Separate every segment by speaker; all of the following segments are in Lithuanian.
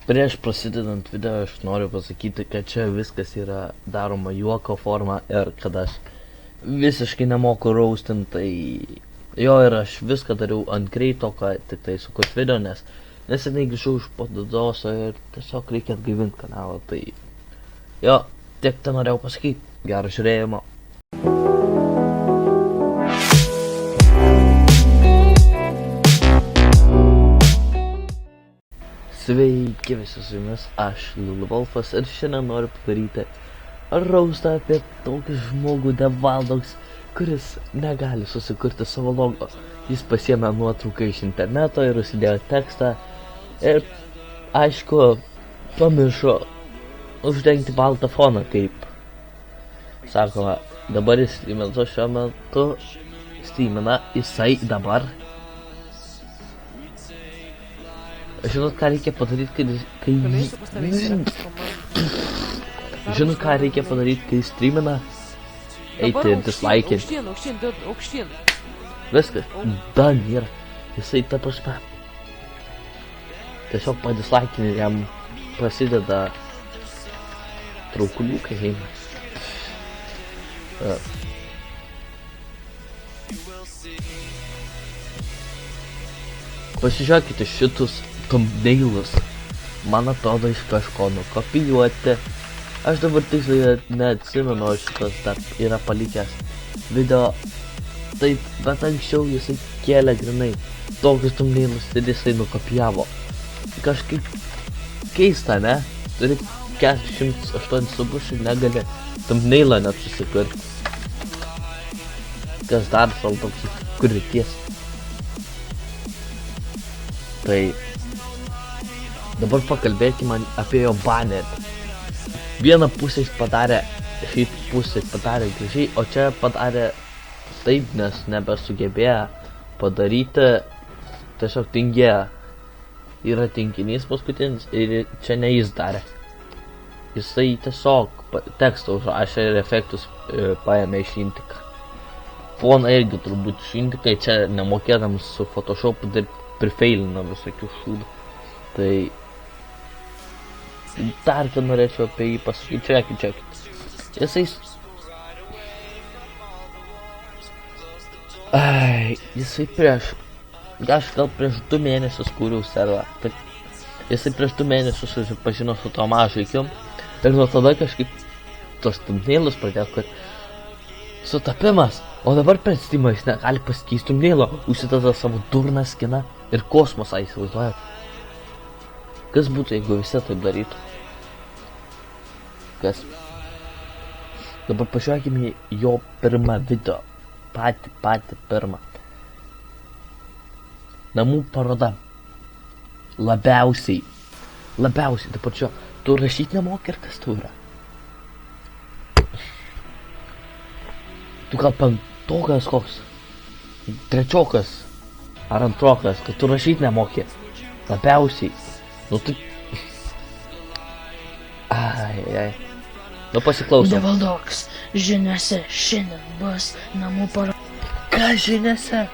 Speaker 1: Prieš prasidedant video aš noriu pasakyti, kad čia viskas yra daroma juoko forma ir kad aš visiškai nemoku raustinti, tai jo ir aš viską dariau ant greito, kad tik tai sukurt video, nes neseniai grįžau iš Pododoso ir tiesiog reikia atgaivinti kanalą, tai jo, tiek tai norėjau pasakyti, gero žiūrėjimo. Sveiki visi, su jumis aš, Lulwolfas, ir šiandien noriu padaryti raustą apie tokį žmogų Devaldogs, kuris negali susikurti savo logo. Jis pasiėmė nuotrauką iš interneto ir užsidėjo tekstą ir, aišku, pamiršo uždengti baltą foną, kaip sakoma. Dabar jis streamina šiuo metu, jisai dabar. Žinot, ką reikia padaryti, kai streamina? Eiti ir dislaikinti.
Speaker 2: Aukštyn.
Speaker 1: Viskas. Dan yra. Jisai ta prasme. Tiesiog padislaikinti ir jam prasideda traukuliukai eina. Pasižiūrėkite šitus thumbnailus. Man atrodo iš kažko nukopijuoti. Aš dabar tiksliai neatsimenu, šitas dar yra palikęs video. Taip, bet anksčiau jisai kėlė grinai tokius thumbnailus ir jisai nukopijavo. Kažkaip keista, ne? Turi 408 subuš ir negali thumbnailą net susikurti. Kas dar savo toks kurities. Tai dabar pakalbėkime apie jo banerį. Vieną pusę jis padarė, šį pusę padarė gražiai, o čia padarė taip, nes nebesugebėjo padaryti, tiesiog tingėjo. Yra tinginys paskutinis ir čia ne jis darė. Jisai tiesiog tekstą užrašė ir efektus paėmė iš Intika. Foną irgi turbūt iš Intika, čia nemokėdams su Photoshopu dirbti. Prifeilino visokių šūdų. Tai dar ką norėčiau apie jį pasakyti. Čekit. Jisai prieš 2 mėnesius kūriau serverą. Jisai prieš 2 mėnesius susipažino su to mažaikiu. Ir nuo tada kažkaip tos thumbnailus pradėjo, kad sutapimas. O dabar per Steamą jis negali pasikeisti thumbnailą. Užsideda savo durną skiną ir kosmosą, įsivaizduojat. Kas būtų, jeigu visi taip darytų? Kas? Dabar pažiūrėkime jo pirmą video. Patį pirmą. Namų paroda. Labiausiai. Dabar čia, tu rašyti nemoki ir kas tu yra? Tu gal penktokas koks? Trečiokas? Ar antrokas, kad tu rašyti nemoki? Labiausiai. Nu tu... Ai. Nu pasiklausom.
Speaker 2: Devaldogs, žiniuose šiandien bus namų paroda.
Speaker 1: Ką žiniuose?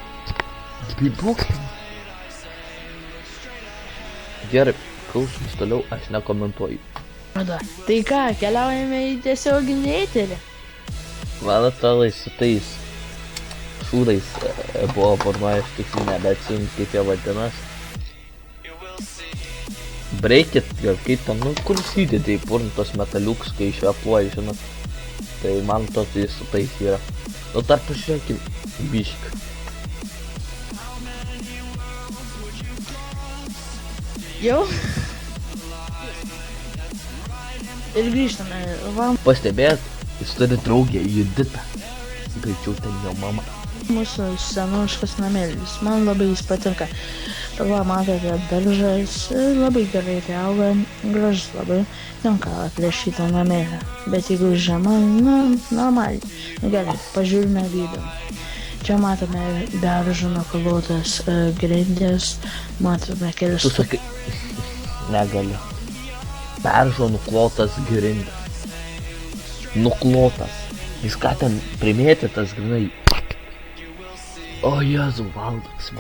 Speaker 1: Beatboxing. Gerai, klausoms toliau, aš nekomentuoju.
Speaker 2: Tai ką, keliaujame į tiesioginį eterį?
Speaker 1: Man atrodo, su tais šūdais buvo formuoja, aš tiksliai nebeatsimenu, kaip jie vadinas. Breakit, gal kaip tam, kur įsidėdė į purnintos metaliukus, kai išvepuoji, žinot. Tai man atrodo, su tais yra. Nu, dar pažiūrėkim, bišk.
Speaker 2: Jau? Ir grįžtame,
Speaker 1: Pastebėjot, jis turi draugę Juditą. Greičiau ten jo mama.
Speaker 2: Mūsų senoškas namėlis, man labai jis patinka. Va, matote, daržas labai gerai auga, gražus labai, tenka atplėšytą namėlę. Bet jeigu žema, normaliai. Gerai, pažiūrime video. Čia matome beržo nuklotas grindis, matome kelias...
Speaker 1: Tu sakai, negaliu. Beržo nuklotas grindis. Nuklotas. Jis ką ten primėtytas grinai. O Jėzau, Valdogs.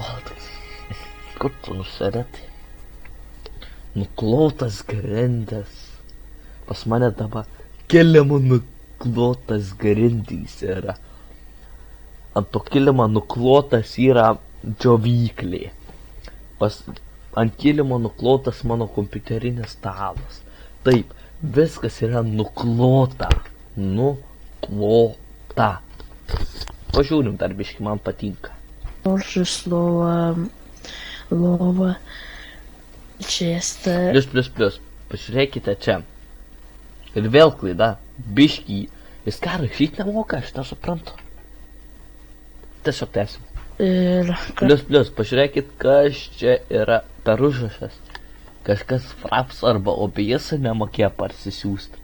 Speaker 1: Kur tu nusirėti? Nuklotas grindis. Pas mane dabar kilimo nuklotas grindys yra. Ant to kilimo nuklotas yra džiovyklė. Ant kilimo nuklotas mano kompiuterinis stalas. Taip, viskas yra nuklota. Nuklota. Pažiūrim dar biškį, man patinka.
Speaker 2: Porsches, lova, česta.
Speaker 1: Plius. Pažiūrėkite čia. Ir vėl klaida. Biškį. Jis ką rašyt nemoka, aš nesuprantu. Tiesiog tęsim.
Speaker 2: Ir
Speaker 1: Plius, pažiūrėkit, kas čia yra per užrašas. Kažkas fraps arba OBS nemokėjo parsisiųsti.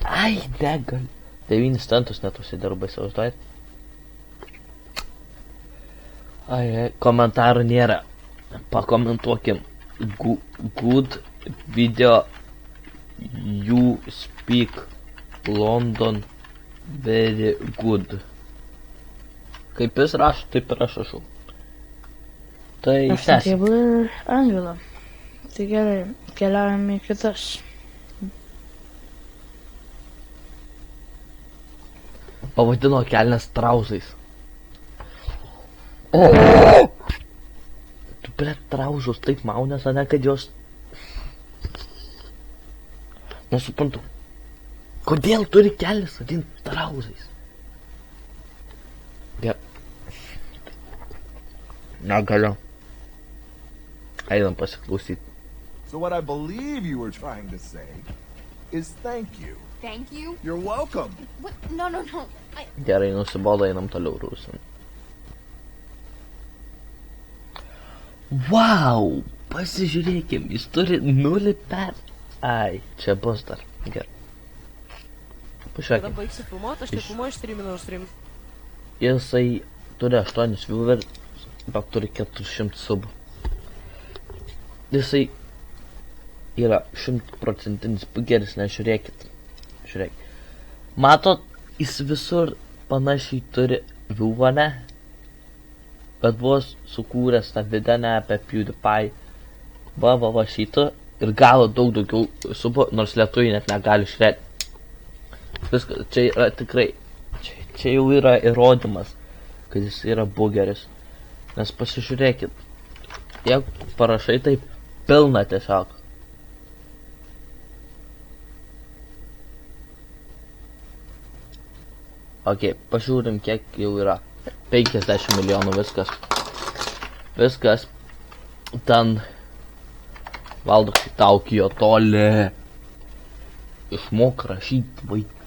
Speaker 1: Ai, negal. 9 centus net užsidirba, įsivaizduojat? Ai, komentarų nėra. Pakomentuokim. Good video. You speak London very good. Kaip jis rašo, taip ir aš rašau. Tai
Speaker 2: aš
Speaker 1: tęsim.
Speaker 2: tėvų ir Angela. Tai gerai, keliaujame į kitas.
Speaker 1: Pavadino kelnes trauzais. Tu prie traužus taip maunės, ane, kad jos... Nesuprantu. Kodėl turi kelnes vadinti trauzais? Negaliu. Einam pasiklausyti.
Speaker 3: So what I believe you were trying to say is thank you.
Speaker 4: Thank you?
Speaker 3: You're welcome.
Speaker 4: What? No.
Speaker 1: Gerai, nusibodo, einam toliau rūsim. Wow! Pasižiūrėkim, jis turi 0 per... Ai, čia bus dar. Gerai.
Speaker 5: Kada
Speaker 1: Pažiūrėkim.
Speaker 5: baigsi filmuoti, aš filmuoju streaminu ir stream.
Speaker 1: Jisai turi 8 viewers, bet turi 400 subų. Jisai yra 100% bugeris, nežiūrėkit. Žiūrėkit. Matot, jis visur panašiai turi viewone, bet vos sukūręs tą videną apie PewDiePie. Va šitą ir gavo daug daugiau subų, nors lietuviai net negali žiūrėti. Viskas, čia yra tikrai, čia jau yra įrodymas, kad jis yra bugeris. Nes pasižiūrėkit, jeigu parašai taip pilna tiesiog. Ok, pažiūrim, kiek jau yra. 50 milijonų viskas. Viskas. Ten valdo Taukijo toli. Išmok rašyti, vaikai.